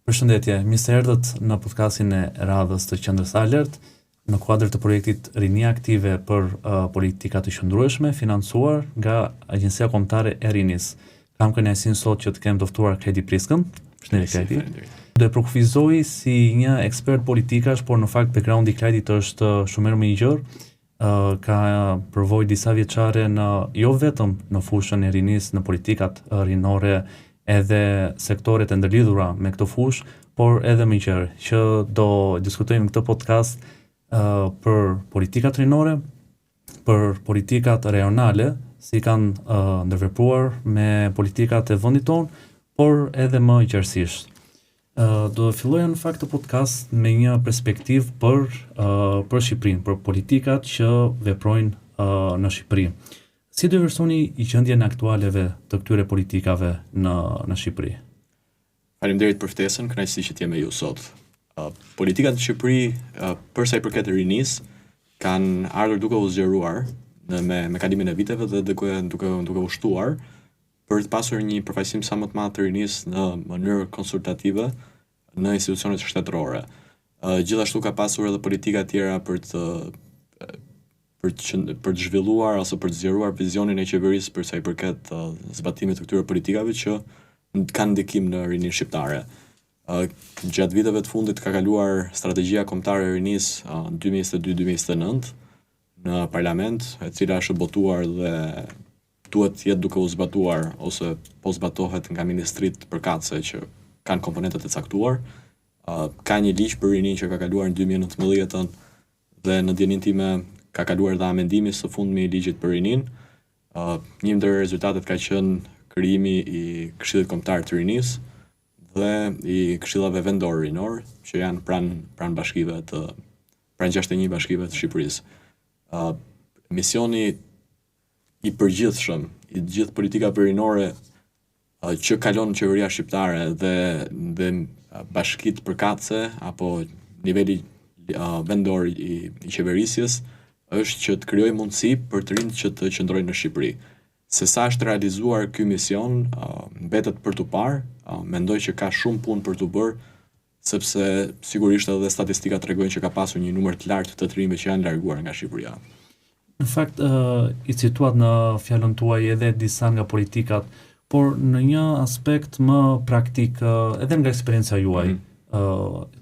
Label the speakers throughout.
Speaker 1: Përshëndetje, mirë se erdhët në podcastin e radhës të Qendrës Alert, në kuadër të projektit Rinia Aktive për politika të qëndrueshme, financuar nga Agjencia Kombëtare e Rinis. Kam kënaqësinë sot që të kem të ftuar Kredi Priskën. Përshëndetje Kredi. Do e përkufizoj si një ekspert politikash, por në fakt backgroundi i Kredit është shumë më i gjerë. Ka përvojë disa vjeçare jo vetëm në fushën e rinis, në politikat rinore, edhe sektoret e ndërlidhura me këtë fushë, por edhe më gjerë, që do diskutojmë në këtë podcast për politikat rinore, për politikat rajonale, si kanë ndërvepruar me politikat e vendit tonë, por edhe më gjerësisht. Do filloja në fakt të podcast me një perspektivë për Shqipërinë, për politikat që veprojnë në Shqipëri. Si do vlerësoni gjendjen aktualeve të këtyre politikave në Shqipëri?
Speaker 2: Faleminderit për ftesën, kënaqësi që t'jem me ju sot. Politikat në Shqipëri, për sa i përket rinis, kanë ardhur duke u zgjeruar me kalimin e viteve dhe duke u shtuar për të pasur një përfaqësim sa më të madh të rinis në mënyrë konsultative në institucionet shtetërore. Gjithashtu ka pasur edhe politika tjera për të zhvilluar ose për të zgjeruar vizionin e qeverisë për sa i përket zbatimit të këtyre politikave që kanë ndikim në rinin shqiptare. Gjatë viteve të fundit ka kaluar strategjia kombëtare e rinisë 2022-2029 në parlament, e cila është botuar dhe duhet jetë duke u zbatuar ose po zbatohet nga ministrit përkatëse që kanë komponentet e caktuar. Ka një ligj për rinin që ka kaluar në 2019 dhe në dijenin time ka kaluar dhe amendimi së fundmi i ligjit për rinin. Një ndër rezultatet ka qenë krijimi i Këshillit Kombëtar të Rinisë dhe i këshillave vendor rinor, që janë pranë bashkive pranë 61 bashkive të Shqipërisë. Misioni i përgjithshëm i gjithë politikave rinore që kalon në qeveria shqiptare dhe bashkitë përkatëse apo niveli vendor i qeverisjes është që të krijojë mundësi për të rinjt që të qëndrojnë në Shqipëri. Se sa është realizuar ky mision, mbetet për tu parë, mendoj që ka shumë punë për tu bërë, sepse sigurisht edhe statistikat tregojnë që ka pasur një numër të lartë të rinjve që janë larguar nga Shqipëria.
Speaker 1: Në fakt, i cituat në fjalën tuaj edhe disa nga politikat, por në një aspekt më praktik, edhe nga eksperjenca juaj,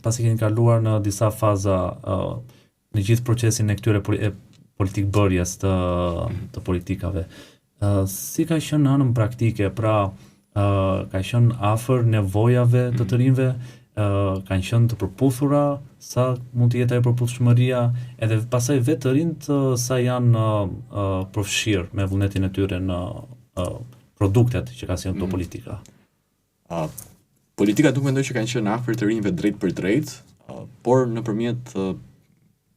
Speaker 1: pasi keni kaluar në disa faza në gjithë procesin e këtyre politik bërjes të politikave. Si ka qenë në anën praktike, pra ka qenë afër nevojave të rinjve, kanë qenë të përputhura, sa mund të jetë ajo përputhshmëria, edhe pastaj vetë të rinjt sa janë përfshirë me vullnetin e tyre në produktet që ka sjellë këto politika.
Speaker 2: Politikat nuk mendoj që kanë qenë afër të rinjve drejt për drejt, por nëpërmjet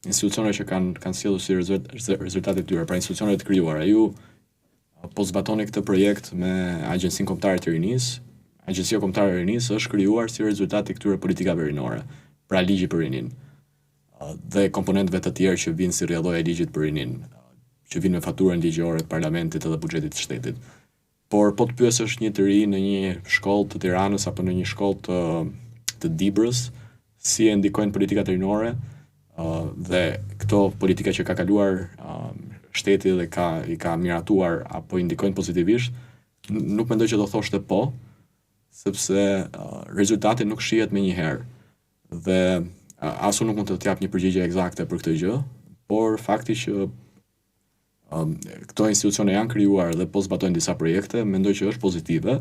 Speaker 2: institucioneve që kanë sjellur si rezultate të tyre, pra institucionet të krijuara. Ju po zbatoni këtë projekt me Agjencinë Kombëtare të Rinisë. Agjencia Kombëtare e Rinisë është krijuar si rezultat i këtyre politikave rinore, pra ligji për rinin. Dhe komponentëve të tjerë që vinë si rrjedhojë e ligjit për rinin, që vinë me faturën ligjore të parlamentit edhe buxhetit të shtetit. Por po të pyesësh një të ri në një shkollë të Tiranës apo në një shkollë të Dibrës, si e ndikojnë politikat rinore, dhe këto politika që ka kaluar shteti dhe i ka miratuar apo i ndikojnë pozitivisht, nuk mendoj që do thoshte po, sepse rezultati nuk shihet me një herë. Dhe asu nuk mund të t'jap një përgjigje eksakte për këtë gjë, por fakti që këto institucione janë krijuar dhe po zbatojnë disa projekte, mendoj që është pozitive,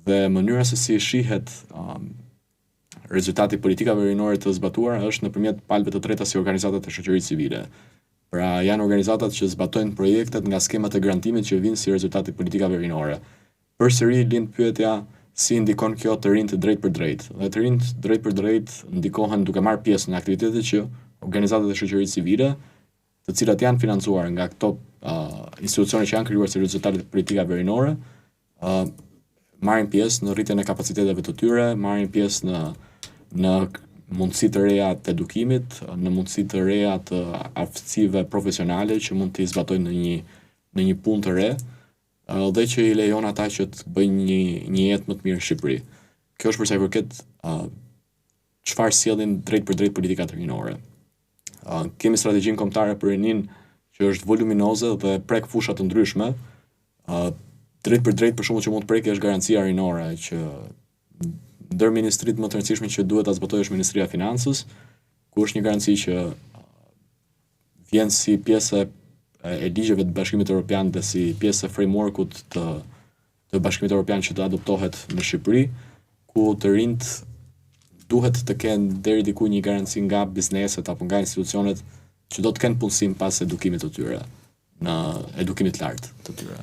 Speaker 2: dhe mënyra se si shihet rezultati politikave rinore të zbatuara është nëpërmjet palëve të treta si organizatat e shoqërisë civile. Pra janë organizatat që zbatojnë projektet nga skemat e grantimit që vinë si rezultati politikave rinore. Përsëri lind pyetja si ndikon kjo të rinjt drejt për drejt. Dhe të rinjt drejt për drejt ndikohen duke marrë pjesë në aktivitetet që organizatat e shoqërisë civile, të cilat janë financuar nga këto institucione që janë krijuar si rezultate të politikave rinore, marrin pjesë në rritjen e kapaciteteve të tyre, marrin pjesë në mundësi të reja të edukimit, në mundësi të reja të aftësive profesionale që mund të zbatojnë në një punë të re, dhe që i lejon ata që të bëjnë një jetë më të mirë në Shqipëri. Kjo është për sa i përket çfarë sjellin drejt për drejt politikat rinore. Kemi strategjinë kombëtare për rinin që është voluminoze dhe prek fusha të ndryshme. Drejt për drejt për shembull që mund të prekë është garancia rinore që ndër ministritë më të rëndësishme që duhet ta zbatojë është Ministria e Financës, ku është një garanci që vjen si pjesë e ligjeve të Bashkimit Evropian dhe si pjesë e frameworkut të Bashkimit Evropian që të adoptohet në Shqipëri, ku të rinjt duhet të kenë deri diku një garanci nga bizneset apo nga institucionet që do të kenë punësim pas edukimit të tyre, në edukimit lartë të tyre.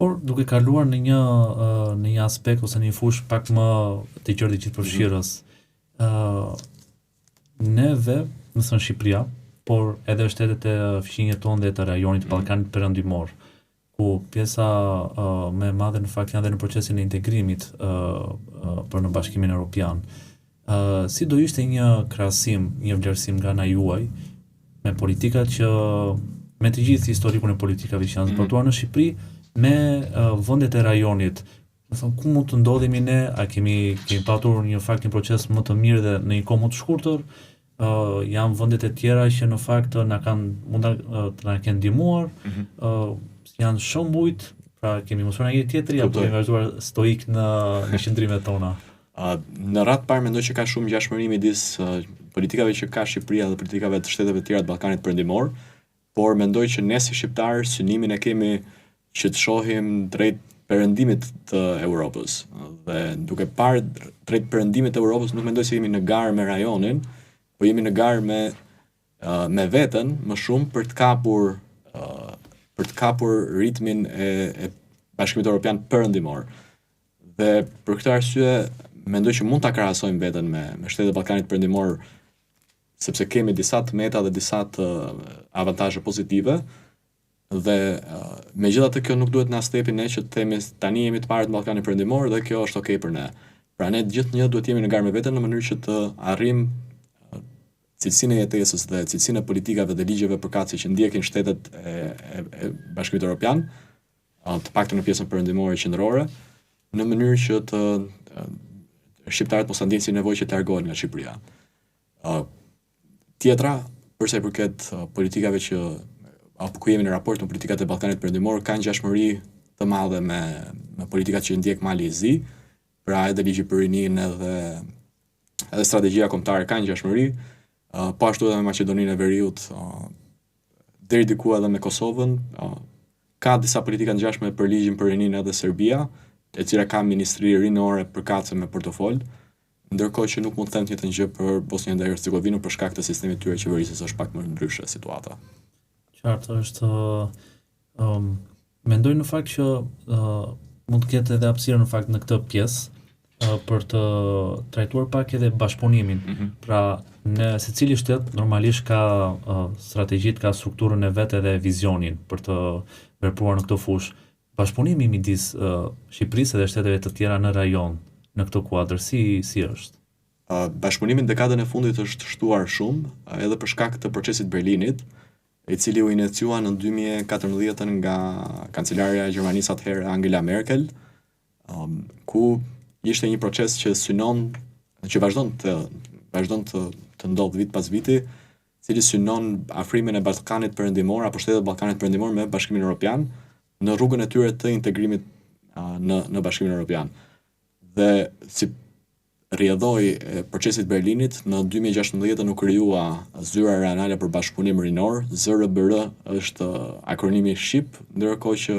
Speaker 1: Por duke kaluar në një aspekt ose një fushë pak më të gjithë përfshirës, neve, nëse në Shqipëria, por edhe shtetet e fqinjët tonë dhe të rajonit Ballkanit Perëndimor, ku pjesa më e madhe në fakt janë dhe në procesin e integrimit për në Bashkimin Evropian. Si do ishte një krahasim, një vlerësim nga ana juaj me politikat që me të gjithë historikun e politikave që janë zbatuar në Shqipëri me vendet e rajonit. Do të thonë ku mund të ndodhemi ne, a kemi patur një proces më të mirë dhe në një kohë më të shkurtër, janë vendet e tjera që në fakt mund të na kenë ndihmuar, janë shembujt, pra kemi mësuar nga njëri tjetri apo kemi vazhduar stoik në qëndrimet tona.
Speaker 2: Në radhë parë mendoj që ka shumë ngjashmëri midis politikave që ka Shqipëria dhe politikave të shteteve të tjera të Ballkanit Perëndimor, por mendoj që ne si shqiptarë synimin e kemi që të shohim drejt perëndimit të Europës. Dhe duke parë drejt perëndimit të Europës, nuk mendoj se jemi në garë me rajonin, po jemi në garë me veten më shumë për të kapur ritmin e Bashkimit Evropian Perëndimor. Dhe për këtë arsye mendoj që mund ta krahasojmë veten me shtetet e Ballkanit Perëndimor, sepse kemi disa të meta dhe disa të avantazhe pozitive, dhe megjithatë kjo nuk duhet na stepi ne që të themi tani jemi të parët në Ballkanin Perëndimor dhe kjo është okay për ne. Pra ne gjithnjë duhet jemi në garë me veten në mënyrë që të arrijmë cilësinë e jetesës dhe cilësinë e politikave dhe ligjeve përkatëse që ndjekin shtetet e Bashkimit Evropian, të paktën në pjesën perëndimore qendrore, në mënyrë që të shqiptarët mos ndjenë si nevojë që të largohen nga Shqipëria. Tjetra, përsa i përket politikave që apo ku jemi në raport në politikat e Ballkanit Perëndimor, ka ngjashmëri të madhe me politikat që ndjek Mali i Zi, pra edhe ligji për rininë edhe strategjia kombëtare ka ngjashmëri, po ashtu edhe me Maqedoninë e Veriut, deri diku edhe me Kosovën, ka disa politika ngjashme për ligjin për rininë edhe Serbia, e cila ka ministri rinore përkatëse me portofol, ndërkohë që nuk mund të them të njëjtën gjë për Bosnjën dhe Hercegovinën për shkak të sistemit tyre qeverisjes është pak më ndryshe situata.
Speaker 1: Qartë është, mendoj në fakt që mund të ketë edhe hapësirë në fakt në këtë pjesë për të trajtuar pak edhe bashkëpunimin. Pra, në secili shtet normalisht ka strategjitë, ka strukturën e vet edhe vizionin për të vepruar në këtë fushë. Bashkëpunimi midis Shqipërisë dhe shteteve të tjera në rajon në këtë kuadër si është?
Speaker 2: Bashkëpunimi në dekadën e fundit është shtuar shumë, edhe për shkak të procesit Berlinit, i cili u iniciua në 2014 nga kancelarja e Gjermanisë atëherë Angela Merkel, ku ishte një proces që që vazhdon të ndodh vit pas viti, cili synon afrimin e Ballkanit Perëndimor apo shtetet e Ballkanit Perëndimor me Bashkimin Evropian në rrugën e tyre të integrimit në Bashkimin Evropian. Dhe si rrjedhoi e procesit Berlinit, në 2016 u krijua Zyra Rajonale për Bashkëpunim Rinor, ZRBR është akronimi shqip, ndërkohë që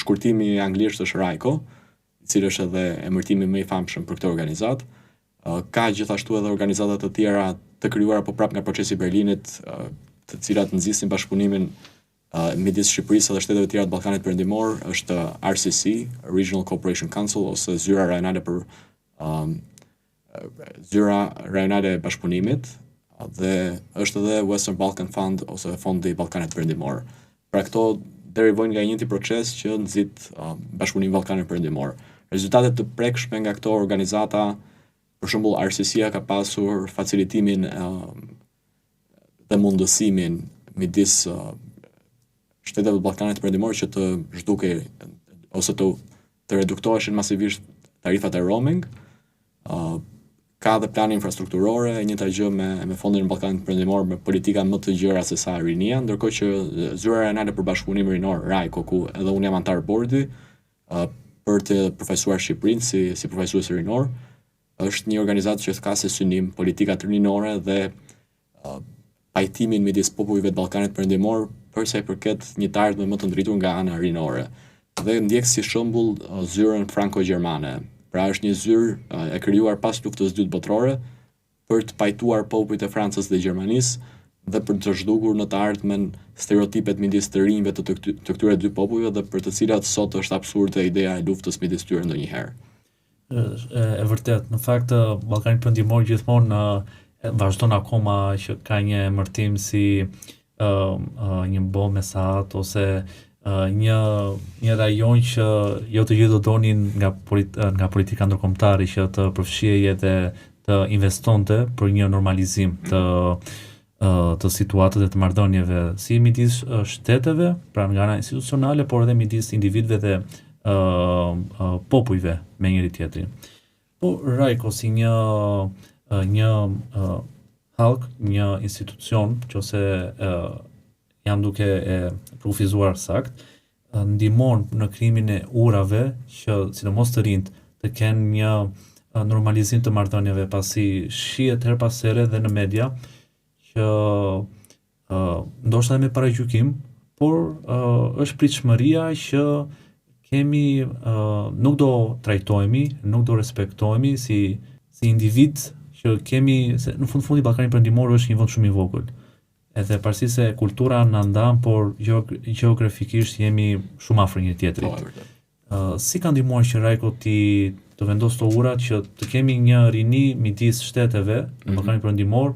Speaker 2: shkurtimi anglisht është RAICO, i cili është edhe emërtimi më i famshëm për këtë organizatë. Ka gjithashtu edhe organizata të tjera të krijuara po prapë nga procesi i Berlinit, të cilat nxisin bashkëpunimin midis Shqipërisë dhe shteteve të tjera të Ballkanit Perëndimor, është RCC, Regional Cooperation Council, ose Zyra Rajonale për Zyra Rajonale e Bashkëpunimit, dhe është edhe Western Balkan Fund ose Fondi i Ballkanit Perëndimor. Pra këto derivojnë nga njëjti proces që nxit Bashkëpunimi i Ballkanit Perëndimor. Rezultatet të prekshme nga këto organizata, për shembull RCC-ja ka pasur facilitimin dhe mundësimin midis shteteve të Ballkanit Perëndimor që të zhdukej ose të reduktoheshin masivisht tarifat e roaming, Ka dhe plane infrastrukturore, e njëjta gjë me Fondin e Ballkanit Perëndimor, me politika më të gjëra se sa rinia, ndërkohë që Zyra Rajonale për Bashkëpunim Rinor, RAICO, ku edhe unë jam antar bordi, për të përfaqësuar Shqipërinë si përfaqësues rinor, është një organizatë që ka si synim politikat rinore dhe pajtimin midis popujve të Ballkanit Perëndimor për sa i përket një të ardhme më të ndritur nga ana rinore. Dhe ndjek si shembull zyrën franko-gjermane. Pra është një zyrë e krijuar pas luftës së dytë botërore për të pajtuar popujt e Francës dhe Gjermanisë dhe për të zhdukur në të ardhmen stereotipet midis të rinjve të këtyre dy popujve dhe për të cilat sot është absurde ideja e luftës midis tyre ndonjëherë.
Speaker 1: E vërtet, në fakt Ballkani Perëndimor gjithmonë vazhdon akoma që ka një emërtim si një bom mesat ose një rajon që jo të gjithë do donin nga politika ndërkombëtare që të përfshihej dhe të investonte për një normalizim të situatës dhe të marrëdhënieve si midis shteteve, pra nga ana institucionale, por edhe midis individëve dhe popujve me njëri tjetrin. Po RAICO si një halk, një institucion që ose jam duke e kufizuar sakt, ndihmon në krijimin e urave që sidomos të rinjt të kenë një normalizim të marrëdhënieve, pasi shihet her pas here dhe në media që ndoshta me paragjykim, por është pritshmëria që kemi nuk do trajtohemi, nuk do respektohemi si individ që kemi, se në fundi Ballkani Perëndimor është një vend shumë i vogël. Edhe pavarësisht se kultura na ndan, por gjeografikisht jemi shumë afër njëri tjetrit. Si ka ndihmuar që RAICO të vendosë to urat që të kemi një rini midis shteteve në Ballkanin Perëndimor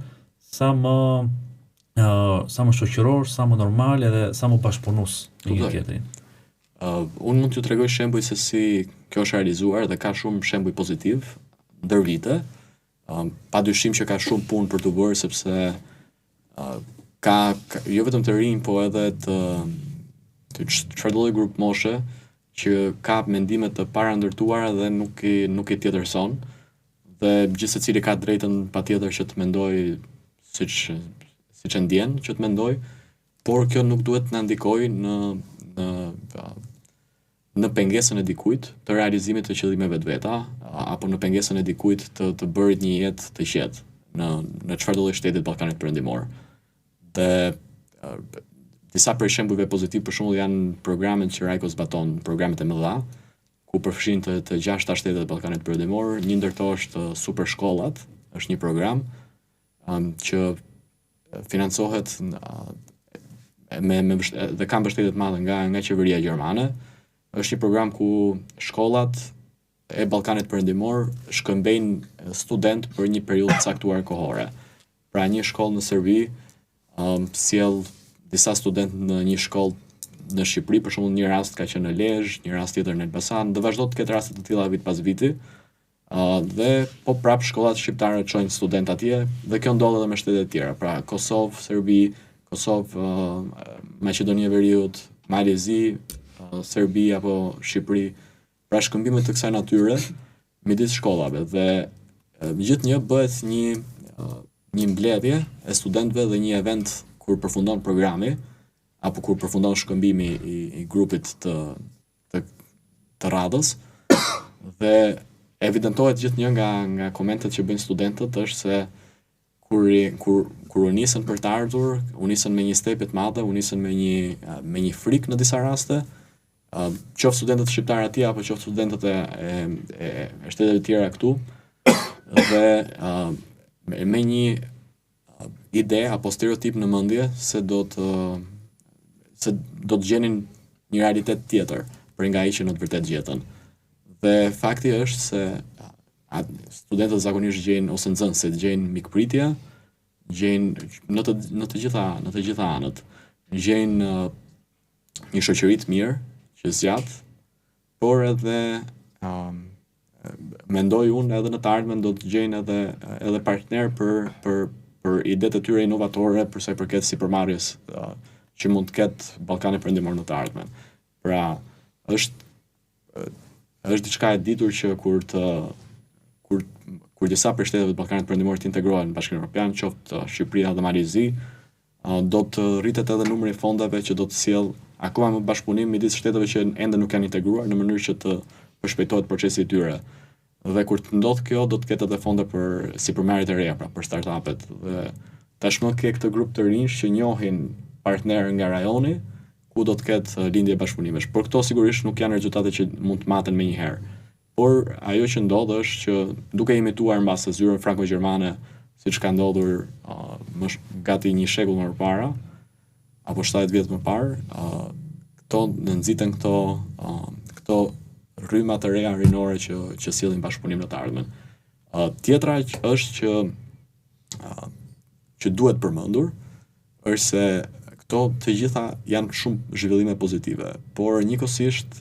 Speaker 1: sa më shoqëror, sa më normal edhe sa më bashkëpunues me njëri tjetrin.
Speaker 2: Unë mund t'ju tregoj shembuj se si kjo është realizuar dhe ka shumë shembuj pozitiv ndër vite. Padyshim që ka shumë punë për të bërë sepse ka jo vetëm të rinj, po edhe të çfarëdo grup moshe që ka mendime të parandërtuara dhe nuk i tjetërson, dhe gjithë secili ka drejtën patjetër që të mendojë siç e ndjen që të mendojë, por kjo nuk duhet të na ndikojë në pengesën e dikujt të realizimit të qëllimeve të veta, apo në pengesën e dikujt të bërit një jetë të qetë në çfarëdo lloj shteti të Ballkanit Perëndimor. Dhe disa prej shembujve pozitiv për shembull janë programet që RAICO zbaton, programet e mëdha, ku përfshin të 6 shtetet e Ballkanit Perëndimor. Një ndër to është Super Shkollat, është një program që financohet dhe ka mbështetje të madhe nga qeveria gjermane. Është një program ku shkollat e Ballkanit Perëndimor shkëmbejnë student për një periudhë të caktuar kohore. Pra një shkollë në Serbi sjell disa studentë në një shkollë në Shqipëri, për shembull një rast ka qenë në Lezhë, një rast tjetër në Elbasan, dhe vazhdo të ketë raste të tilla vit pas viti. Dhe po prap shkollat shqiptare çojnë studentë atje, dhe kjo ndodh edhe me shtete të tjera, pra Kosovë, Serbi, Kosovë, Maqedonia e Veriut, Malezi, Serbi apo Shqipëri, pra shkëmbime të kësaj natyre midis shkollave, dhe gjithnjë bëhet një mbledhje e studentëve dhe një event kur përfundon programi apo kur përfundon shkëmbimi i grupit të radhës, dhe evidentohet gjithnjë nga komentet që bëjnë studentët është se kur u nisën për të ardhur, u nisën me një stepje të madhe, u nisën me një frikë në disa raste, qoftë studentët shqiptarë atje apo qoftë studentët e shteteve të tjera këtu, dhe me një ide apo stereotip në mendje se do të gjenin një realitet tjetër për nga ai që në të vërtetë gjetën. Dhe fakti është se studentët zakonisht gjejnë, ose nxënësit gjejnë mikpritje, gjejnë në të gjitha anët, gjejnë një shoqëri të mirë që zgjat, por edhe mendoj unë edhe në të ardhmen do të gjejnë edhe partner për idetë e tyre inovatore për sa i përket sipërmarrjes që mund të ketë Ballkani Perëndimor në të ardhmen. Pra është diçka e ditur që kur kur disa prej shteteve të Ballkanit Perëndimor të integrohen në Bashkimin Evropian, qoftë Shqipëria dhe Malizi, do të rritet edhe numri i fondeve që do të sjell akoma më bashkëpunim midis shteteve që ende nuk janë integruar në mënyrë që të përshpejtohet procesi i tyre. Dhe kur të ndodh kjo, do të ketë edhe fonde si përmarrjet e reja, pra për startupet. Dhe tashmë ke këtë grup të rinj që njohin partner nga rajoni, ku do të ketë lindje bashkëpunimesh. Por këto sigurisht nuk janë rezultate që mund të maten me njëherë. Por ajo që ndodh është që duke imituar mbase zyrën franko-gjermane, siç ka ndodhur gati një shekull më parë, apo 70 vjet më parë, këto nxiten këto rryma të reja rinore që sjellin bashkëpunim në të ardhmen. Tjetra është që duhet përmendur është se këto të gjitha janë shumë zhvillime pozitive, por njëkohësisht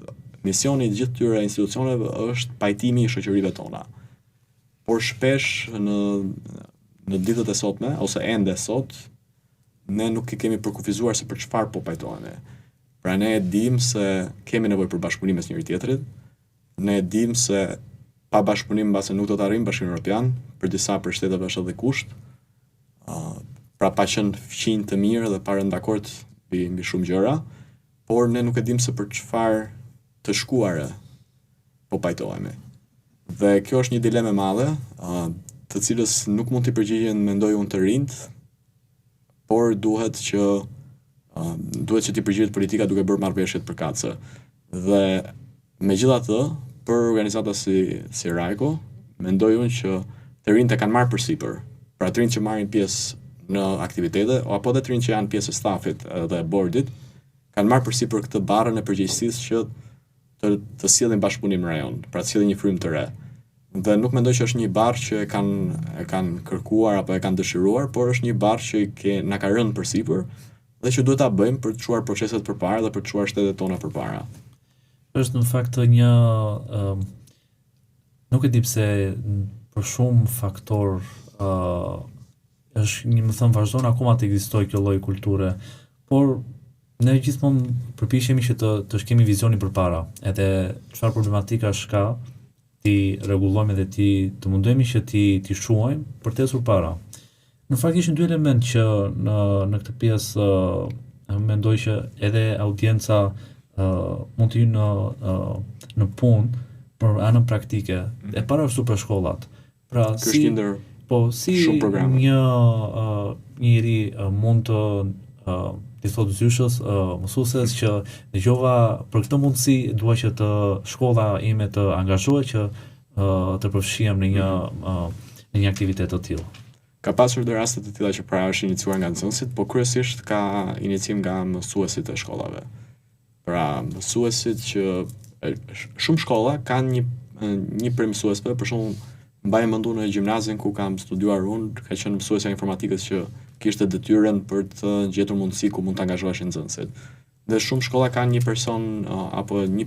Speaker 2: misioni i gjithë këtyre institucioneve është pajtimi i shoqërive tona. Por shpesh në ditët e sotme ose ende sot ne nuk i kemi përkufizuar se për çfarë po pajtohemi. Pra ne e dim se kemi nevojë për bashkëpunim mes njëri tjetrit. Ne e dim se pa bashkëpunim mbase nuk do të arrijmë Bashkimin Evropian, për disa për shteteve është edhe kusht. Pra pa qenë fqinj të mirë dhe pa rënë dakord mbi shumë gjëra, por ne nuk e dim se për çfarë të shkuare po pajtohemi. Dhe kjo është një dilemë e madhe, të cilës nuk mund t'i përgjigjen mendoj unë të rinjt, por duhet që t'i përgjigjet politika duke bërë marrëveshjet përkatëse. Dhe megjithatë, për organizata si Rajko, mendoj unë që të rinjt e kanë marrë përsipër. Pra të rinjt që marrin pjesë në aktivitete, apo dhe të rinjt që janë pjesë e stafit dhe bordit, kanë marrë përsipër këtë barrën e përgjegjësisë që të sjellin bashkëpunim në rajon, pra të sjellin një frymë të re. Dhe nuk mendoj që është një barë që e kanë kërkuar apo e kanë dëshiruar, por është një barë që na ka rënë përsipër dhe që duhet ta bëjmë për të çuar proceset përpara dhe për të çuar shtetet tona përpara.
Speaker 1: Është në fakt një nuk e di pse për shumë faktor është një, më thënë, vazhdon akoma të ekzistojë kjo lloj kulture, por ne gjithmonë përpiqemi që të shkemi vizionin përpara, edhe çfarë problematikash ka, ti rregullojmë dhe të mundohemi që ti shuajmë për të ecur para. Në fakt ishin dy element që në këtë pjesë mendoj që edhe audienca mund të hyjë në punë për anën praktike. E para është super shkollat. Pra si një njeri mund të thotë zyshës mësueses që dëgjova për këtë mundësi dua që të shkolla ime të angazhohet që të përfshihem në një aktivitet të tillë.
Speaker 2: Ka pasur dhe raste të tilla që pra është iniciuar nga nxënësit, por kryesisht ka inicim nga mësuesit e shkollave. Pra mësuesit që shumë shkolla kanë një prej mësuesve, për shembull mbaj mendun në gjimnazin ku kam studiuar unë, ka qenë mësuesja informatikës që kishte detyrën për të gjetur mundësi ku mund të angazhoheshin nxënësit. Dhe shumë shkolla kanë një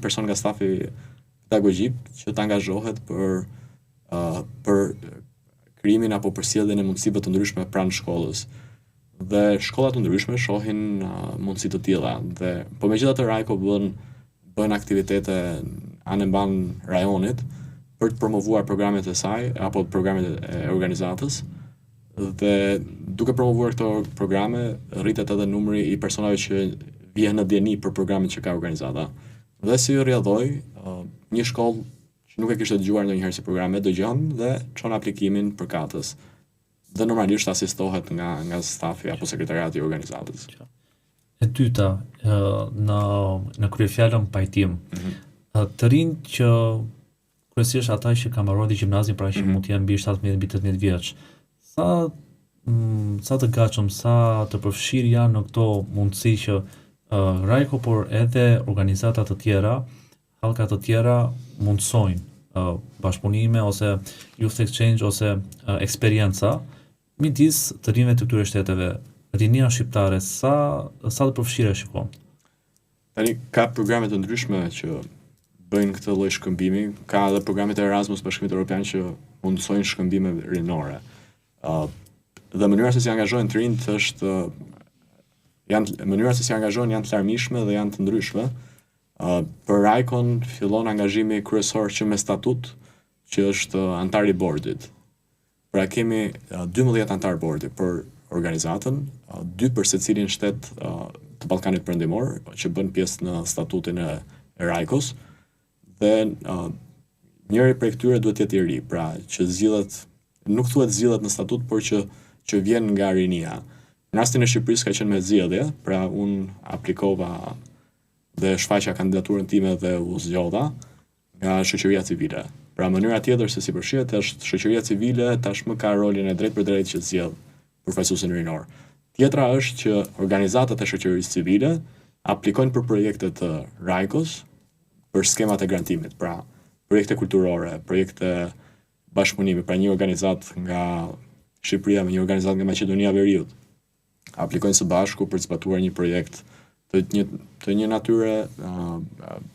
Speaker 2: person nga stafi pedagogjik që të angazhohet për krijimin apo përsjelljen e mundësive të ndryshme pranë shkollës. Dhe shkolla të ndryshme shohin mundësi të tilla. Po megjithatë Rajko bën aktivitete anë mban rajonit për të promovuar programet e saj apo programet e organizatës. Dhe duke promovuar këto programe, rritet edhe numri i personave që vjen në dieni për programet që ka organizata. Dhe si rrjedhoi, një shkollë që nuk e kishte dëgjuar ndonjëherë si programe, dëgjon dhe çon aplikimin përkatës. Dhe normalisht asistohet nga stafi apo sekretariati i organizatës.
Speaker 1: E dyta, në kryefjalën pajtim, të rinjt që kryesisht ata që kanë mbaruar gjimnazin, pra që mund të jenë mbi 17 mbi 18 vjeç, sa të gatshëm, sa të përfshirë janë në këto mundësi që Rajko, por edhe organizata të tjera, hallka të tjera mundsojnë bashkëpunime ose youth exchange ose eksperienca midis të rinjve të këtyre shteteve. Rinia shqiptare sa të përfshirë shikon?
Speaker 2: Tani ka programe të ndryshme që bëjnë këtë lloj shkëmbimi, ka edhe programet e Erasmus Bashkimit Evropian që mundsojnë shkëmbime rinore. Dhe mënyra se si angazhohen të rinjt mënyrat se si angazhohen janë të larmishme dhe janë të ndryshme. Për Rajkon fillon angazhimi kryesor që me statut, që është antar i bordit. Pra kemi 12 antar bordi për organizatën, 2 për secilin shtet të Ballkanit Perëndimor, që bën pjesë në statutin e Rajkos, dhe njëri prej këtyre duhet të jetë i ri, pra që zgjidhet, nuk thuhet zgjidhet në statut, por që vjen nga rinia. Në rastin e Shqipërisë ka qenë me zgjedhje, pra unë aplikova dhe shfaqja kandidaturën time dhe u zgjodha nga shoqëria civile. Pra mënyra tjetër se si përfshihet është shoqëria civile tashmë ka rolin e drejtë që zgjedh përfaqësuesin rinor. Tjetra është që organizatat e shoqërisë civile aplikojnë për projekte të Rajkos për skemat e grantimit, pra projekte kulturore, projekte bashkëpunimi, pra një organizat nga Shqipëria me një organizat nga Maqedonia e Veriut aplikojnë së bashku për të zbatuar një projekt të një natyre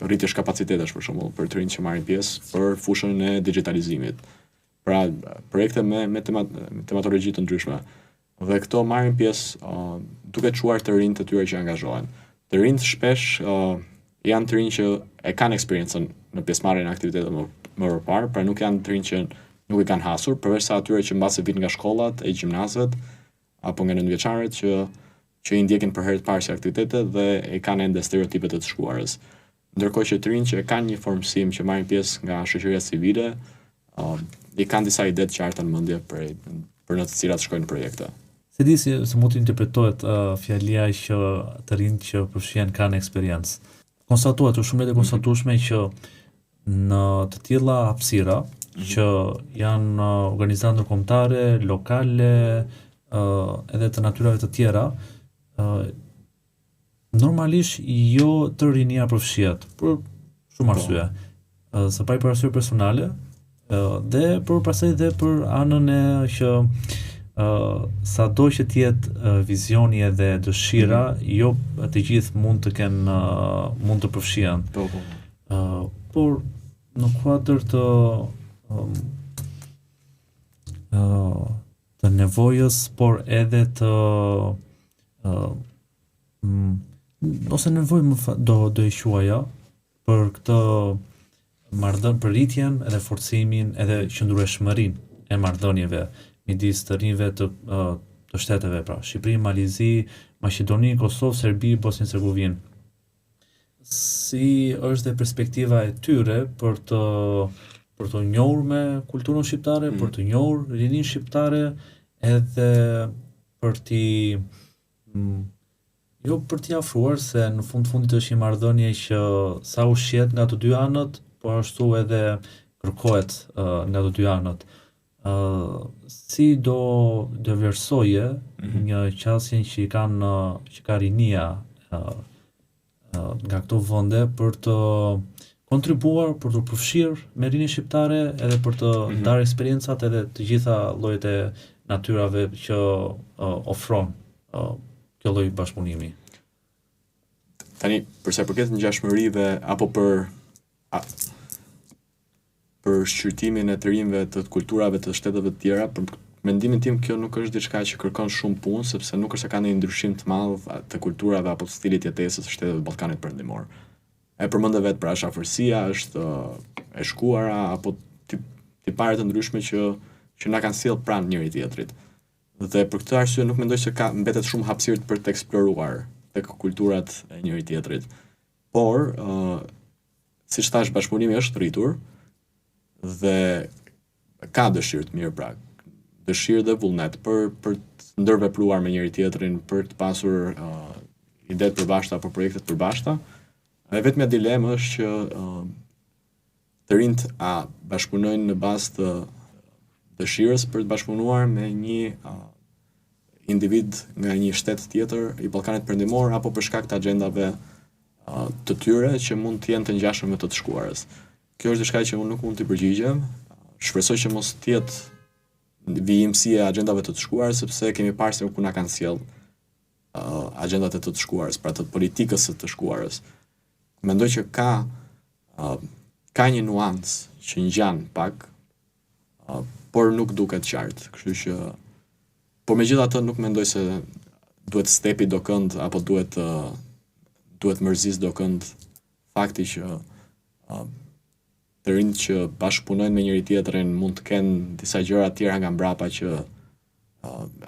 Speaker 2: rritjesh kapacitetesh, për shembull, për të rinjt që marrin pjesë për fushën e digitalizimit. Pra projekte me tematologji të ndryshme. Dhe këto marrin pjesë duke çuar të rinjt të tyre që angazhohen. Të rinjt shpesh janë të rinj që e kanë eksperiencën në pjesëmarrjen në aktivitete më parë, pra nuk janë të rinj që nuk i kanë hasur, përveç sa atyre që mbase vijnë nga shkollat e gjimnazet apo nga nëntëvjeçarët që i ndjekin për herë të parë si aktivitete dhe e kanë ende stereotipet të shkuarës. Ndërkohë që të rinj që kanë një formësim që marrin pjesë nga shoqëria civile, i kanë disa ide të qarta në mendje për në të cilat shkojnë projekte.
Speaker 1: Se di se mund të interpretohet fjalia që të rinjt që përfshihen kanë eksperiencë. Konstatohet shumë të konstatueshme që në të tilla hapësira që janë organizata ndërkombëtare, lokale, edhe të natyrave të tjera, normalisht jo të rinia përfshihet për shumë arsye. Së pari për arsye personale dhe për pastaj dhe për anën e që sado që të jetë vizioni edhe dëshira, jo të gjithë mund të kenë mund të përfshihen. Por në kuadër të nevojës, por edhe të ose nevojë do i quaja për këtë për rritjen edhe forcimin edhe qëndrueshmërinë e marrëdhënieve midis të rinjve të shteteve, pra Shqipëri, Malizi, Maqedoni, Kosovë, Serbi, Bosnjë Hercegovinë. Si është dhe perspektiva e tyre për të njohur me kulturën shqiptare, për të njohur rinin shqiptare, edhe për për t'i afruar, se në fundit është një marrëdhënie që sa ushqet nga të dy anët, por ashtu edhe kërkohet nga të dy anët. Si do vlerësoje një qasjen që ka rinia nga këto vende për të kontribuar, për të përfshirë me rinin shqiptare, edhe për të ndarë eksperiencat edhe të gjitha llojet e natyrave që ofron kjo lloj bashkëpunimi.
Speaker 2: Tani, përsa përket ngjashmërive apo për shqyrtimin e të rinjve të kulturave të shteteve të tjera, për mendimin tim kjo nuk është diçka që kërkon shumë punë, sepse nuk është se ka ndonjë ndryshim të madh të kulturave apo të stilit jetesës së shteteve të Ballkanit Perëndimor. E përmendë vetë pra është afërsia, është e shkuara apo tipare të ndryshme që na kanë sjell pranë njëri tjetrit. Dhe për këtë arsye nuk mendoj se mbetet shumë hapësirë për të eksploruar tek kulturat e njëri tjetrit. Por, siç thash, bashkëpunimi është rritur dhe ka dëshirë të mirë, pra dëshirë dhe vullnet për të ndërvepruar me njëri tjetrin, për të pasur ide të përbashkëta apo projekte të përbashkëta. E vetmja dilemë është që të rinjt a bashkëpunojnë në bazë të dëshirës për të bashkëpunuar me një individ nga një shtet tjetër i Ballkanit Perëndimor, apo për shkak të agjendave të tyre që mund të jenë të ngjashme me të të shkuarës. Kjo është diçka që unë nuk mund t'i përgjigjem. Shpresoj që mos të jetë vijimësi e agjendave të të shkuarës, sepse kemi parë se ku na kanë sjell agjendat e të të shkuarës, pra të politikës së të shkuarës. Mendoj që ka një nuancë që ngjan pak, por nuk duket qartë. Kështu që por megjithatë nuk mendoj se duhet stepi do kënd apo duhet mërzis do kënd fakti që të rinjt që bashkëpunojnë me njëri tjetrin mund të kenë disa gjëra të tjera nga mbrapa që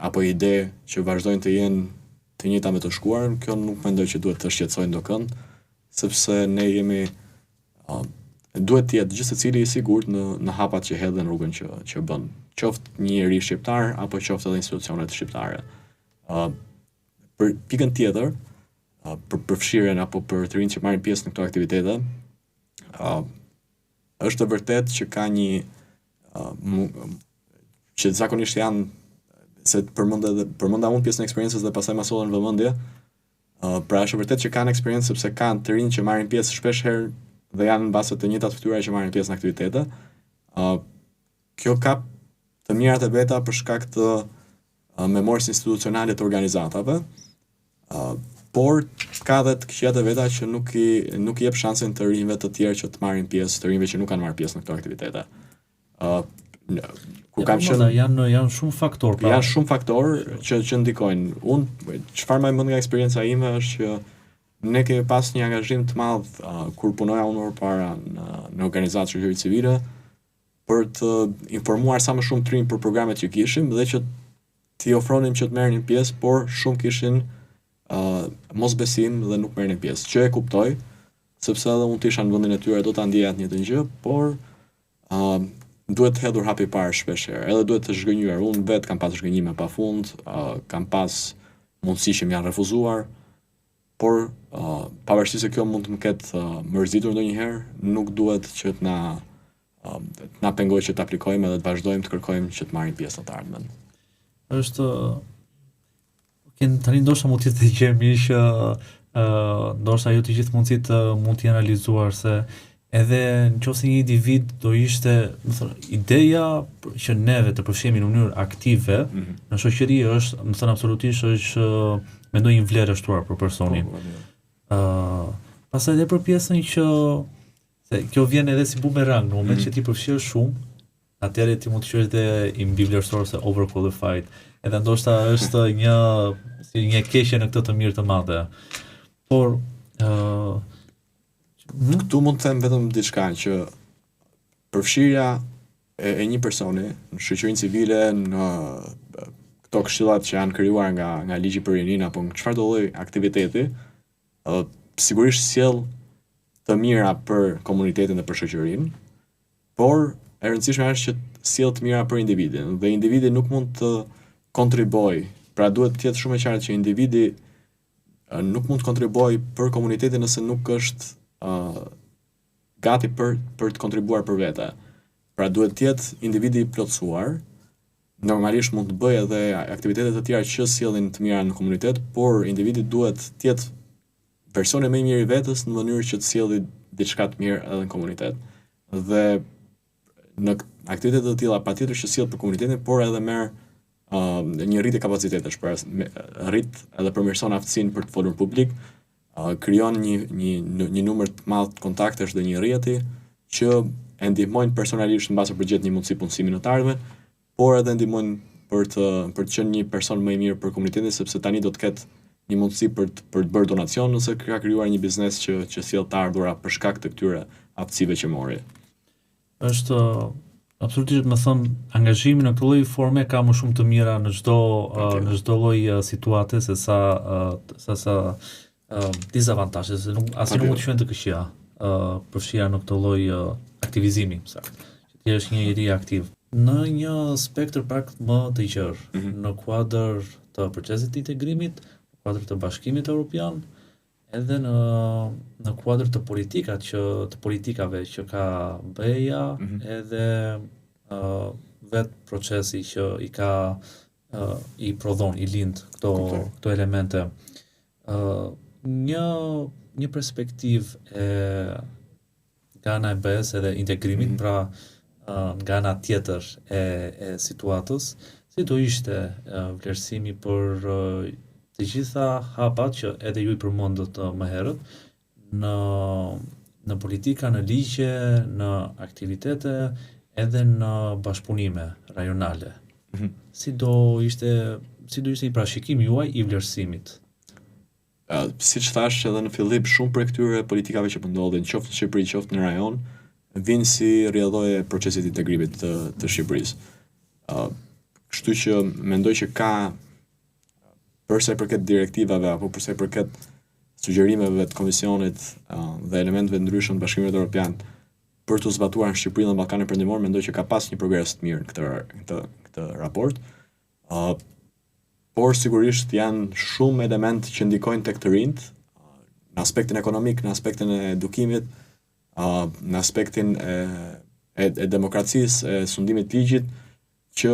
Speaker 2: apo ide që vazhdojnë të jenë të njëjta me të shkuarën, kjo nuk mendoj që duhet të shqetësojnë ndokënd, sepse ne jemi duhet të jetë gjithë secili i sigurt në hapat që hedhin rrugën që bën, qoftë një njeri shqiptar apo qoftë edhe institucionet shqiptare. Për pikën tjetër, për përfshirjen apo për të rinjt që marrin pjesë në këto aktivitete, është të vërtet që ka një që zakonisht janë se përmenda unë pjesën e eksperiencës dhe pastaj ma sollen vëmendje. Pra është vërtet që kanë eksperiencë sepse kanë të rinj që marrin pjesë shpesh herë dhe janë në base të njëjtat fytyra që marrin pjesë në aktivitete. Kjo ka të mirat e veta për shkak të memorisë institucionale të organizatave, por ka edhe të këqijat e veta që nuk i jep shansin të rinjve të tjerë që të marrin pjesë, të rinjve që nuk kanë marrë pjesë në këto aktivitete. Ku kam qenë
Speaker 1: janë shumë faktorë.
Speaker 2: Janë shumë faktorë që ndikojnë. Unë çfarë më mend nga eksperienca ime është që ne kemi pas një angazhim të madh kur punoja unë përpara në organizatë shoqërie civile për të informuar sa më shumë të rinj për programet që kishim dhe që t'i ofronim që të merrnin pjesë, por shumë kishin mosbesim dhe nuk merrnin pjesë. Që e kuptoj, sepse edhe unë tisha në vendin e tyre do ta ndjeja të njëjtën gjë, por duhet të hedhur hapi parë shpesh herë, edhe duhet të zhgënjur. Unë vetë kam pas zhgënjime pafund, kam pas mundësi që më janë refuzuar, por pavarësisht se kjo mund të më ketë mërzitur ndonjëherë, nuk duhet që të na pengojë që të aplikojmë edhe të vazhdojmë të kërkojmë që të marrim pjesë në të ardhmen.
Speaker 1: Është tani ndoshta mund të jetë gjë mirë ndoshta ajo të gjithë mundësitë mund të jenë realizuar se edhe nëse një individ do ishte, më thënë, ideja që neve të përfshihemi në mënyrë aktive në shoqëri është, më thënë, absolutisht është mendoj një vlerë e shtruar për personin. Pastaj edhe për pjesën që se kjo vjen edhe si bumerang, në moment që ti përfshirë shumë, atëherë ti mund të quhesh dhe i mbi vlerësor se overqualified. Edhe ndoshta është një keqje në këtë të mirë të madhe. Por
Speaker 2: këtu mund të them vetëm diçka që përfshirja e një personi në shoqërinë civile, në këto këshillat që janë krijuar nga ligji për rinin apo në çfarëdo lloj aktiviteti, sigurisht sjell të mira për komunitetin dhe për shoqërinë, por e rëndësishme është që sjell të mira për individin dhe individi nuk mund të kontribojë. Pra duhet të jetë shumë e qartë që individi nuk mund të kontribuojë për komunitetin nëse nuk është gati për të kontribuar për vete. Pra duhet të jetë individi i plotësuar. Normalisht mund të bëjë edhe aktivitete të tjera që sjellin të mira në komunitet, por individi duhet të jetë versioni më i mirë i vetës në mënyrë që të sjellë diçka të mirë edhe në komunitet. Dhe në aktivitete të tilla patjetër që sjell për komunitetin, por edhe merr një rritje kapacitetesh, pra rrit edhe përmirëson aftësinë për të folur publik, krijon një numër të madh të kontaktesh dhe një rrjeti që e ndihmojnë personalisht mbase për gjetë një mundësi punësimi në të ardhmen, por edhe ndihmojnë për të qenë një person më i mirë për komunitetin, sepse tani do të ketë një mundësi për të bërë donacion nëse ka krijuar një biznes që sjell të ardhura për shkak të këtyre aftësive që mori.
Speaker 1: Është absolutisht, më thënë, angazhimi në këtë lloj forme ka më shumë të mira në çdo lloj situate se sa dizavantazhe, se asnjë nuk mund të qenë të këqija përfshira në këtë lloj aktivizimi, që ti je një njeri aktiv. Në një spektër pak më të gjerë, në kuadër të procesit të integrimit, në kuadër të Bashkimit Evropian, edhe në kuadër të politikave që ka BE-ja, edhe vetë procesi që i prodhon, i lind këto elemente. Një perspektivë nga ana e BE-s edhe integrimit, pra nga ana tjetër e situatës, si do ishte vlerësimi për të gjitha hapat që edhe ju i përmendët më herët në politika, në ligje, në aktivitete, edhe në bashkëpunime rajonale. Si do ishte një parashikim juaj i vlerësimit?
Speaker 2: Siç thash edhe në fillim, shumë prej këtyre politikave që po ndodhin, qoftë në Shqipëri, qoftë në rajon, vinë si rrjedhore e procesit integrimit të Shqipërisë. Kështu që mendoj që ka, përsa i përket direktivave apo përsa i përket sugjerimeve të Komisionit dhe elementeve ndryshëm të Bashkimit Evropian për të zbatuar në Shqipëri dhe Ballkanin Perëndimor, mendoj që ka pas një progres të mirë në këtë raport. Por sigurisht janë shumë elementë që ndikojnë tek të rinjt, në aspektin ekonomik, në aspektin e edukimit, në aspektin e demokracisë, e sundimit të ligjit, që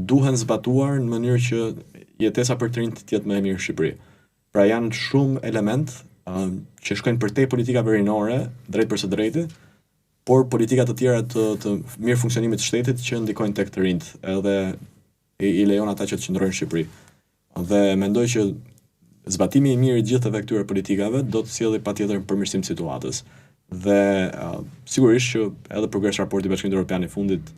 Speaker 2: duhen zbatuar në mënyrë që jetesa për të rinjt të jetë më e mirë në Shqipëri. Pra janë shumë element që shkojnë përtej politika verinore, drejt për së drejti, por politika të tjera të mirë funksionimit të shtetit që ndikojnë tek të rinjt, edhe i lejon ata që të qëndrojnë në Shqipëri. Dhe mendoj që zbatimi i mirë i gjithëve këtyre politikave do të sjellë patjetër në përmirësim të situatës. Dhe sigurisht që edhe progres raporti i Bashkimit Evropian i fundit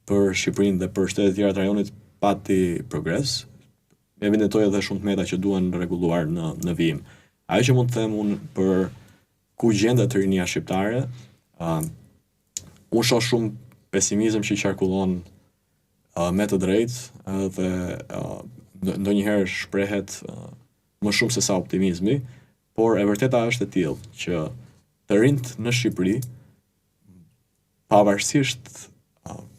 Speaker 2: për Shqipërinë dhe për shtetet e tjera të rajonit pati progres. Evidentoi edhe shumë tmeta që duhen rregulluar në vijim. Ajo që mund të them unë për ku gjendet rinia shqiptare, unë shoh shumë pesimizëm që qarkullon me të drejtë dhe ndonjëherë shprehet më shumë se sa optimizmi, por e vërteta është e tillë që të rinjt në Shqipëri, pavarësisht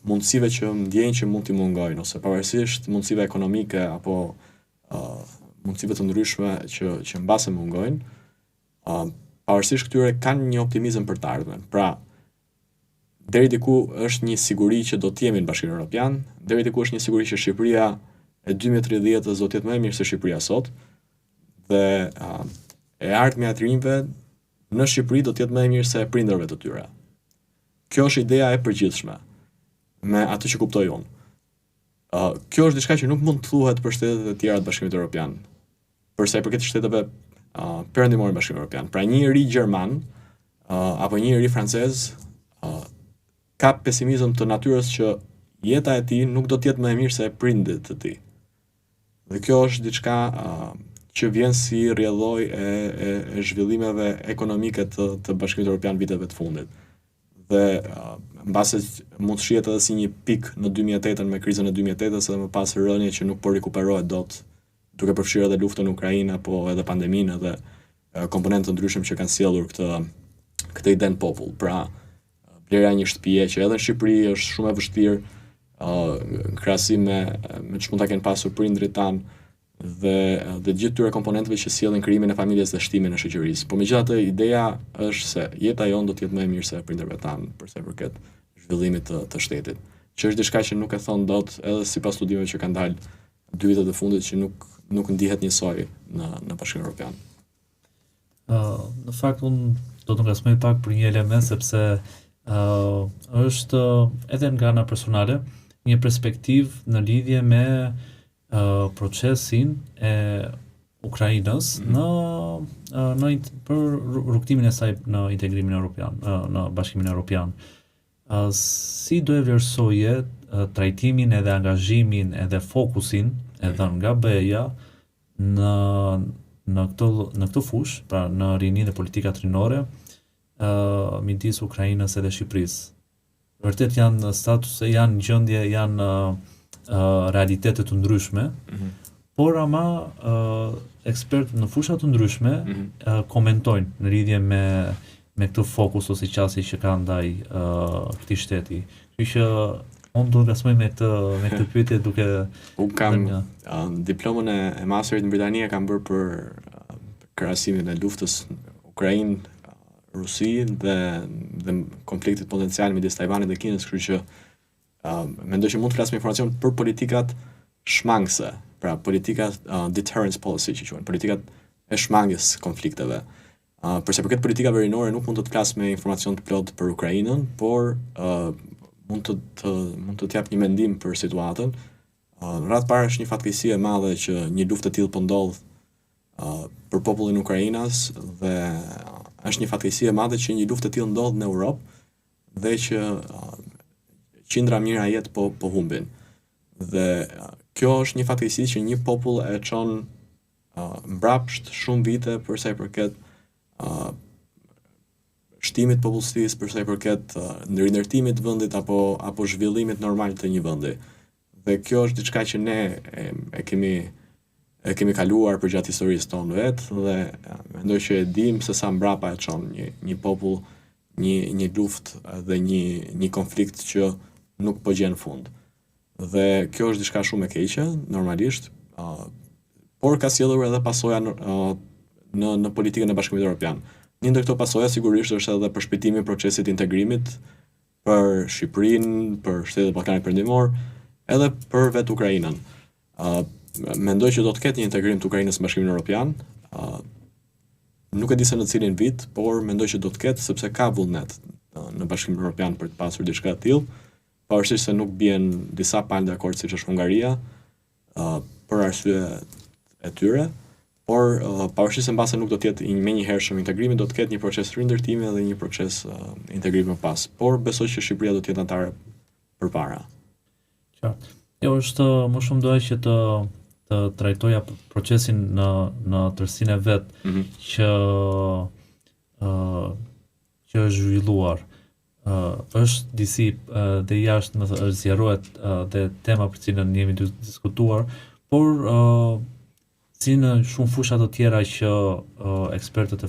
Speaker 2: mundësive që ndjejnë që mund t'i mungojnë, ose pavarësisht mundësive ekonomike apo mundësive të ndryshme që mbase mungojnë, pavarësisht këtyre kanë një optimizëm për të ardhmen. Pra, deri diku është një siguri që do të jemi në Bashkimin Evropian, deri diku është një siguri që Shqipëria e 2030 do të jetë më e mirë se Shqipëria sot, dhe e ardhmja e të rinjve në Shqipëri do të jetë më e mirë se e prindërve të tyre. Kjo është ideja e përgjithshme, me atë që kuptoj unë. Kjo është diçka që nuk mund të thuhet për shtetet e tjera të Bashkimit Evropian, përsa i përket shteteve perëndimore të Bashkimit Evropian. Pra një ri gjerman apo një ri francez ka pesimizëm të natyrës që jeta e tij nuk do të jetë më e mirë se e prindit të tij. Dhe kjo është diçka që vjen si rrjedhoj e zhvillimeve ekonomike të Bashkimit Evropian viteve të fundit. Dhe mbase mund të shihet edhe si një pik në 2008 me krizën e 2008-s dhe më pas rënje që nuk po rikuperohet dot, duke përfshirë edhe luftën në Ukrainë apo edhe pandeminë edhe komponentë të ndryshëm që kanë sjellur këtë ide në popull. Pra, blerja e një shtëpie që edhe në Shqipëri është shumë e vështirë, në krahasim me ç'mund ta kenë pasur prindrit tan, dhe gjithë këtyre komponenteve që sjellin krijimin e familjes dhe shtimin e shoqërisë. Po megjithatë, ideja është se jeta jonë do të jetë më e mirë se e prindërve tan për sa i përket zhvillimit të shtetit. Që është diçka që nuk e thon dot edhe sipas studimeve që kanë dalë 2 vitet e fundit që nuk ndihet njësoj në Bashkimin Evropian.
Speaker 1: Në fakt unë do të ngasmoj pak për një element sepse është edhe nga ana personale një perspektivë në lidhje me procesin e Ukrainës për rrugtimin e saj në integrimin evropian, në Bashkimin Evropian. Si do e vlerësoje trajtimin edhe angazhimin edhe fokusin edhe nga BE-ja në këtë fushë, pra në rinin dhe politikat rinore midis Ukrainës edhe Shqipërisë. Vërtet janë statuse, janë gjendje, janë realitetet të ndryshme, por ama ekspertë në fusha të ndryshme komentojnë në lidhje me këtë fokus ose qasje që ka ndaj këtij shteti. Kështu që unë do të ngasmoj me këtë pyetje duke
Speaker 2: unë kam diplomën e masterit në Britani e kam bërë për krahasimin e luftës Ukrainë, Rusi dhe konfliktit potencial midis Tajvanit dhe Kinës, kështu që mendoj që mund të flas me informacion për politikat shmangëse, pra politikat deterrence policy që quhen, politikat e shmangjes konflikteve. Përsa përket politikave rinore nuk mund të flas me informacion të plot për Ukrainën, por mund të jap një mendim për situatën. Në radhë parë është një fatkeqësi e madhe që një luftë e tillë po ndodh për popullin Ukrainas dhe është një fatkeqësi e madhe që një luftë e tillë ndodh në Europë dhe që qindra mijëra jetë po humbin. Dhe kjo është një fatkeqësi që një popull e çon mbrapsht shumë vite për sa i përket shtimit popullsisë për sa i përket rindërtimit të vendit apo zhvillimit normal të një vendi. Dhe kjo është diçka që ne e kemi kaluar përgjatë historisë tonë vetë dhe mendoj që e dim se sa mbrapa e çon një popull, një luftë dhe një konflikt që nuk po gjen fund. Dhe kjo është diçka shumë e keqe, normalisht, por ka sjellur edhe pasoja në politikën e Bashkimit Evropian. Një ndër këto pasoja sigurisht është edhe përshpejtimi i procesit integrimit për Shqipërinë, për Shtetet e Ballkanit Perëndimor, edhe për vetë Ukrainën. Mendoj që do të ketë një integrim të Ukrainës në Bashkimin Evropian. Nuk e di se në cilin vit, por mendoj që do të ketë sepse ka vullnet në Bashkimin Evropian për të pasur diçka të tillë, pavarësisht se nuk bien disa palë dakord siç është Hungaria, për arsye e tyre. Por pavarësisht se mbase nuk do të jetë menjëhershëm integrimi, do të ketë një proces rindërtimi dhe një proces integrimi më pas. Por besoj që Shqipëria do të jetë anëtare përpara.
Speaker 1: Qartë. Jo, është më shumë doja që të trajtoja procesin në tërësinë e vet që është zhvilluar. Është disi dhe jashtë është zjerohet dhe tema për cilën jemi diskutuar, por si në shumë fusha të tjera që ekspertët e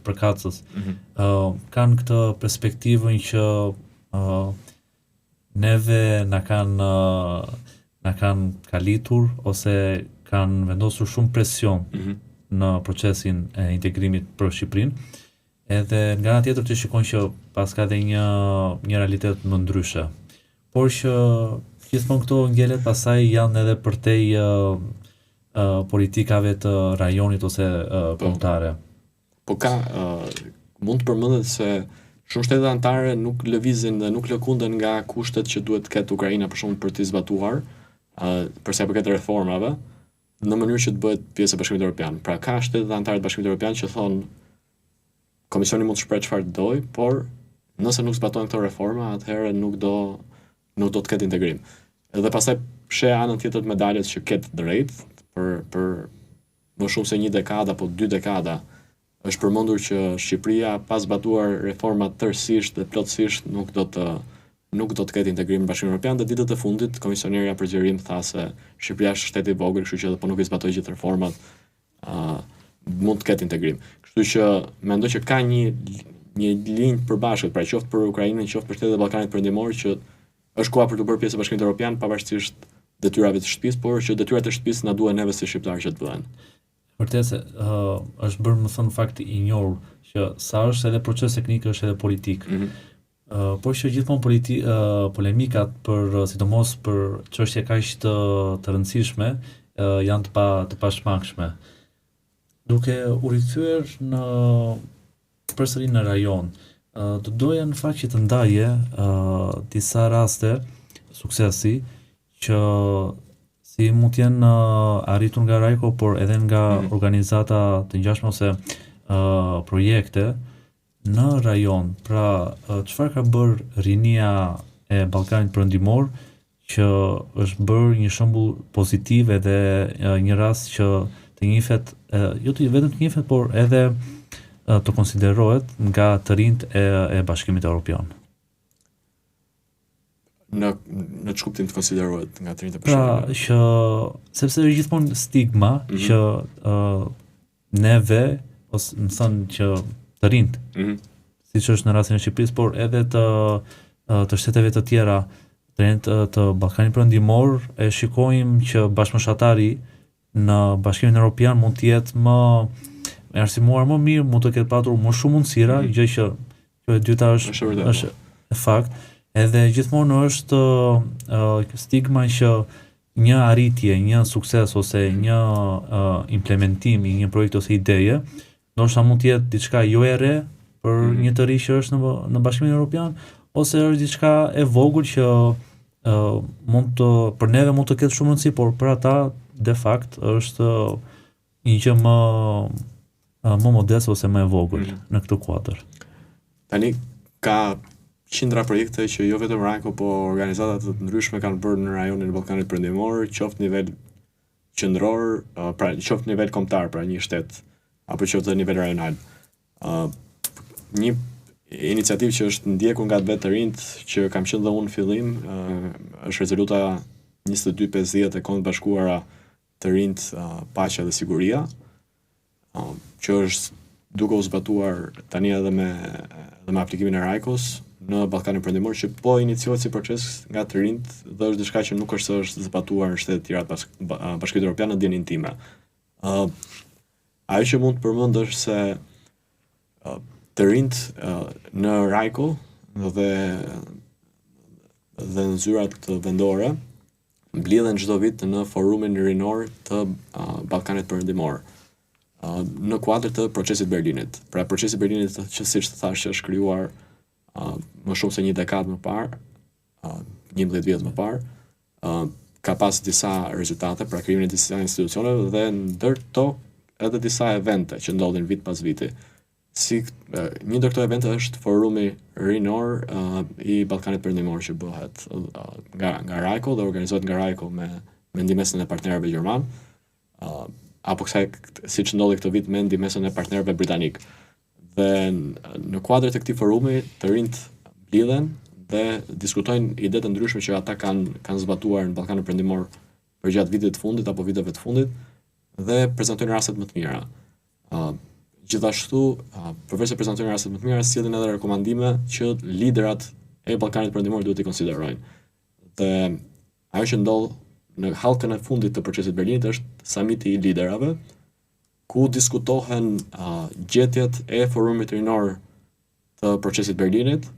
Speaker 1: përkatësës kanë këtë perspektivën që neve na kanë kalitur ose kanë vendosur shumë presion në procesin e integrimit për Shqipërinë. Edhe nga ana tjetër të shikojnë që pas ka dhe një realitet më ndryshe. Por që gjithmonë këto ngjelet pasaj janë edhe përtej politikave të rajonit ose kombëtare.
Speaker 2: Po mund të përmendet se shumë shtete anëtare nuk lëvizin dhe nuk lëkunden nga kushtet që duhet të ketë Ukraina për shembull për të zbatuar, për sa i përket reformave, në mënyrë që të bëhet pjesë e Bashkimit Evropian. Pra ka shtete anëtare të Bashkimit Evropian që thonë Komisioni mund të shpreh çfarë doj, por nëse nuk zbatojnë këto reforma, atëherë nuk do të ketë integrim. Edhe pastaj sheh anën tjetër të medaljes që ketë drejt për më shumë se 1 dekadë apo 2 dekada është përmendur që Shqipëria pas zbatuar reformat tërësisht dhe plotësisht nuk do të ketë integrim në Bashkimin Evropian. Dhe ditët e fundit komisionerja për zgjerim tha se Shqipëria është shtet i vogël, kështu që edhe po nuk i zbatoi gjithë reformat, mund të ketë integrim. Kështu që mendoj që ka një linjë përbashkët, pra qoftë për Ukrainën, qoftë për Shtetet e Ballkanit Perëndimor, që është koha për të bërë pjesë e Bashkimit Evropian pavarësisht detyrave të shtëpisë, por që detyrat e shtëpisë na duhen neve si shqiptarë që të bëhen.
Speaker 1: Vërtet se është bërë më thënë fakt i njohur që sa është edhe proces teknik është edhe politik. Por që gjithmonë polemikat sidomos për çështje kaq të rëndësishme janë të pashmangshme. Duke u rikthyer përsëri në rajon, do doja në fakt që të ndaje disa raste suksesi që si mund të jenë arritur nga Rajko, por edhe nga organizata të ngjashme ose projekte në rajon. Pra, çfarë ka bërë rinia e Ballkanit Perëndimor që është bërë një shembull pozitiv edhe një rast që të njihet, jo vetëm të njihet, por edhe të konsiderohet nga të rinjt e Bashkimit Evropian.
Speaker 2: Në ç'kuptim të konsiderohet nga të rinjt e Bashkimit?
Speaker 1: Pra, që sepse është gjithmonë stigma që neve ose më thënë që të rinjt, siç është në rastin e Shqipërisë, por edhe të shteteve të tjera, të rinjt të Ballkanit Perëndimor, e shikojmë që bashkëmoshatari në Bashkimin Evropian mund të jetë më arsimuar më mirë, mund të ketë patur më shumë mundësira, gjë që e dyta është e fakt. Edhe gjithmonë është stigma që një arritje, një sukses ose një implementim i një projekti ose ideje, ndoshta mund të jetë diçka jo e re për një të ri që është në Bashkimin Evropian, ose është diçka e vogël që për neve mund të ketë shumë rëndësi, por për ata de fakt është një gjë më modest ose më e vogël në këtë kuadër.
Speaker 2: Tani ka qindra projekte që jo vetëm Rajko, po organizata të ndryshme kanë bërë në rajonin e Ballkanit Perëndimor, qoftë nivel qendror, pra qoftë nivel kombëtar, pra një shtet, apo qoftë nivel rajonal. Një iniciativë që është ndjekur nga vetë të rinjt që kam qenë dhe unë në fillim, është rezoluta 2250 e Kombeve Bashkuara të rinjt, paqja dhe siguria, që është duke u zbatuar tani edhe me aplikimin e Rajkos në Ballkanin Perëndimor, që po iniciohet si proces nga të rinjt dhe është diçka që nuk është zbatuar në shtetet tjera të Bashkimit Evropian në ndjenjën time. Ajo që mund të përmend është se të rinjt në Rajko dhe në zyrat vendore mblidhen çdo vit në forumin rinor të Ballkanit Perëndimor, në kuadër të procesit Berlinit. Pra procesi Berlinit, që siç të thash, është krijuar më shumë se një dekadë më parë, 11 vjet më parë, ka pas disa rezultate, pra krijimin e disa institucioneve dhe ndër to edhe disa evente që ndodhin vit pas viti. Një ndër këto evente është forumi rinor i Ballkanit Perëndimor që bëhet nga Rajko dhe organizohet nga Rajko me ndihmën e partnerëve gjerman, apo siç ndodhi këtë vit me ndihmën e partnerëve britanik. Dhe në kuadër të këtij forumi të rinjt mblidhen dhe diskutojnë ide të ndryshme që ata kanë zbatuar në Ballkanin Perëndimor përgjatë viteve të fundit apo viteve të fundit dhe prezantojnë rastet më të mira. Gjithashtu, përveç se prezantojnë rastet më të mira, sjellin edhe rekomandime që liderat e Ballkanit Perëndimor duhet i konsiderojnë. Dhe ajo që ndodh në hallkën e fundit të procesit Berlinit është samiti i liderave, ku diskutohen gjetjet e forumit rinor të procesit Berlinit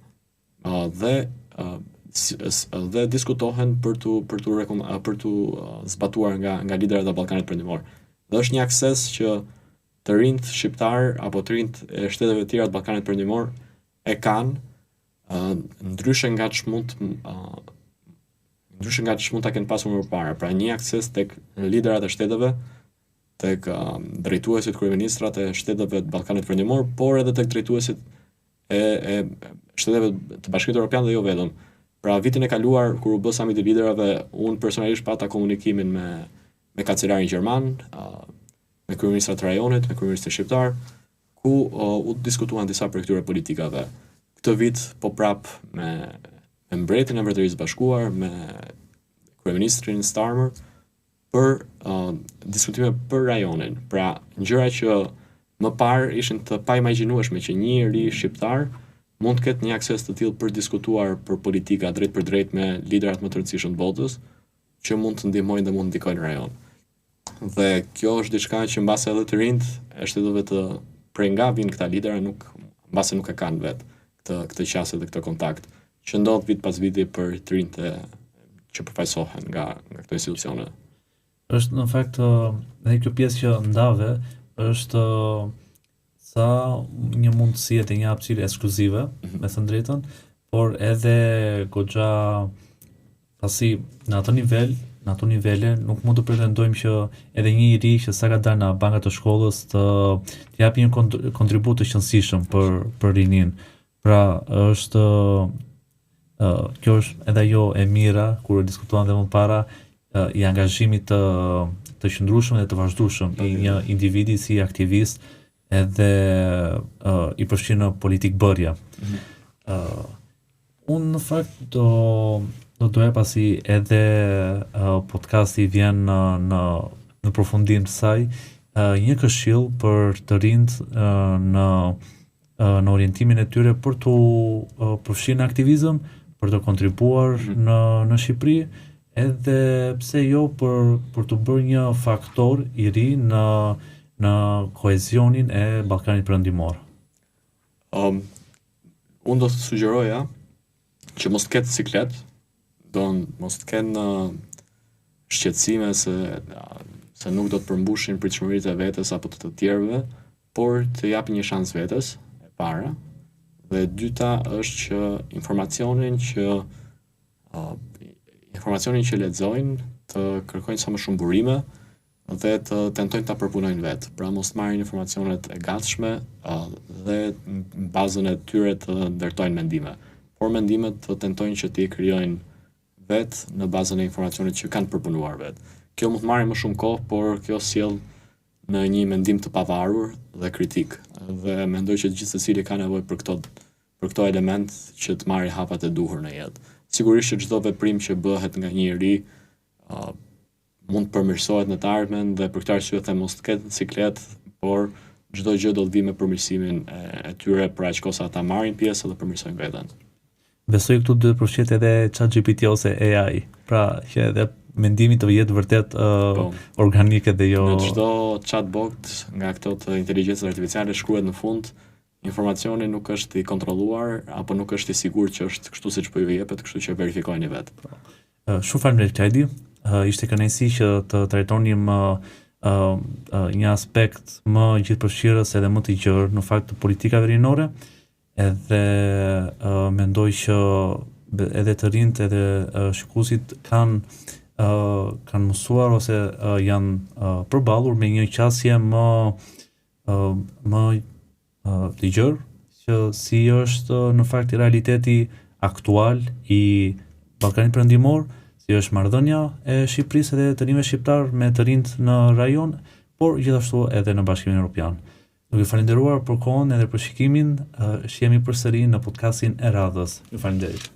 Speaker 2: dhe diskutohen për tu zbatuar nga liderat e Ballkanit Perëndimor. Dhe është një akses që të rinjt shqiptar apo të rinjt e shteteve të tjera të Ballkanit Perëndimor e kanë, ndryshe nga ç'mund ta kenë pasur më parë. Pra një akses tek liderat e shteteve, tek drejtuesit, kryeministrat e shteteve të Ballkanit Perëndimor, por edhe tek drejtuesit e shteteve të Bashkimit Evropian dhe jo vetëm. Pra vitin e kaluar kur u bë samiti i liderave, unë personalisht pata komunikimin me kancelarin gjerman, me kryeministrat e rajonit, me kryeministrin shqiptar, ku u diskutuan disa prej këtyre politikave. Këtë vit po prap me mbretin e Mbretërisë së Bashkuar, me kryeministrin Starmer, për diskutime për rajonin. Pra, gjëra që më parë ishin të paimagjinueshme që një ri shqiptar mund të ketë një akses të tillë për diskutuar për politika drejt për drejt me liderat më të rëndësishëm të botës, që mund të ndihmojnë dhe mund të ndikojnë rajon. Dhe kjo është diçka që mbase edhe të rinjt e shteteve të prej nga vinë këta lidera mbase nuk e kanë vetë këtë qasje dhe këtë kontakt, që ndodh vit pas viti për të rinjt që përfaqësohen nga këto institucione.
Speaker 1: Është në fakt edhe kjo pjesë që ndave është sa një mundësi e një hapësirë ekskluzive, me thënë drejtën, por edhe goxha pasi në ato nivele nuk mund të pretendojmë që edhe një i ri që sa ka dalë nga banka të shkollës të japë një kontribut të qëndësishëm për rinin. Pra është kjo është edhe ajo e mira kur diskutuan dhe më para i angazhimit të qëndrueshëm dhe të vazhdueshëm i një individi si aktivist edhe i përfshirë në politik bërja. Unë në fakt do doja pasi edhe podcasti vjen në përfundim të saj, një këshill për të rinjt në orientimin e tyre për të përfshirë në aktivizëm, për të kontribuar në Shqipëri, edhe pse jo për të bërë një faktor i ri në kohezionin e Ballkanit Perëndimor.
Speaker 2: Unë do të sugjeroja që mos të ketë siklet, mos të kenë shqetësime se nuk do të përmbushin pritshmëritë e vetes apo të tjerëve, por të japin një shans vetes, e para. Dhe e dyta është që informacionin që lexojnë të kërkojnë sa më shumë burime dhe të tentojnë ta përpunojnë vetë. Pra mos të marrin informacionet e gatshme dhe në bazën e tyre të ndërtojnë mendime. Por mendimet të tentojnë që t'i krijojnë vetë në bazën e informacionit që kanë përpunuar vetë. Kjo mund të marrë më shumë kohë, por kjo sjell në një mendim të pavarur dhe kritik. Dhe mendoj që gjithsecili ka nevojë për këto për këto element që të marrë hapat e duhur në jetë. Sigurisht që çdo veprim që bëhet nga njëri mund të përmirësohet në të ardhmen dhe për këtë arsye them mos të ketë siklet, por çdo gjë do të vijë me përmirësimin e tyre për aq kohë sa ata marrin pjesë dhe përmirësojnë veten.
Speaker 1: Besoj këtu duhet përfshihet edhe ChatGPT ose AI, pra që edhe mendimi të jetë vërtet organike dhe jo...
Speaker 2: Në çdo chatbot nga këto të inteligjencës artificiale shkruhet në fund informacioni nuk është i kontrolluar apo nuk është i sigurt që është kështu siç po ju jepet, kështu që verifikojeni vetë.
Speaker 1: Shumë faleminderit Klajdi. Ishte kënaqësi që të trajtonim një aspekt më gjithëpërfshirës edhe më të gjerë në fakt të politikave rinore, edhe mendoj që edhe të rinjt edhe shikuesit kanë mësuar ose janë përballur me një qasje më të gjerë, që si është në fakt realiteti aktual i Ballkanit Perëndimor, si është marrëdhënia e Shqipërisë dhe të rinjve shqiptar me të rinjt në rajon, por gjithashtu edhe në Bashkimin Evropian. Ju falenderuar për kohën edhe për shikimin, shihemi përsëri në podcastin e radhës. Ju falenderoj.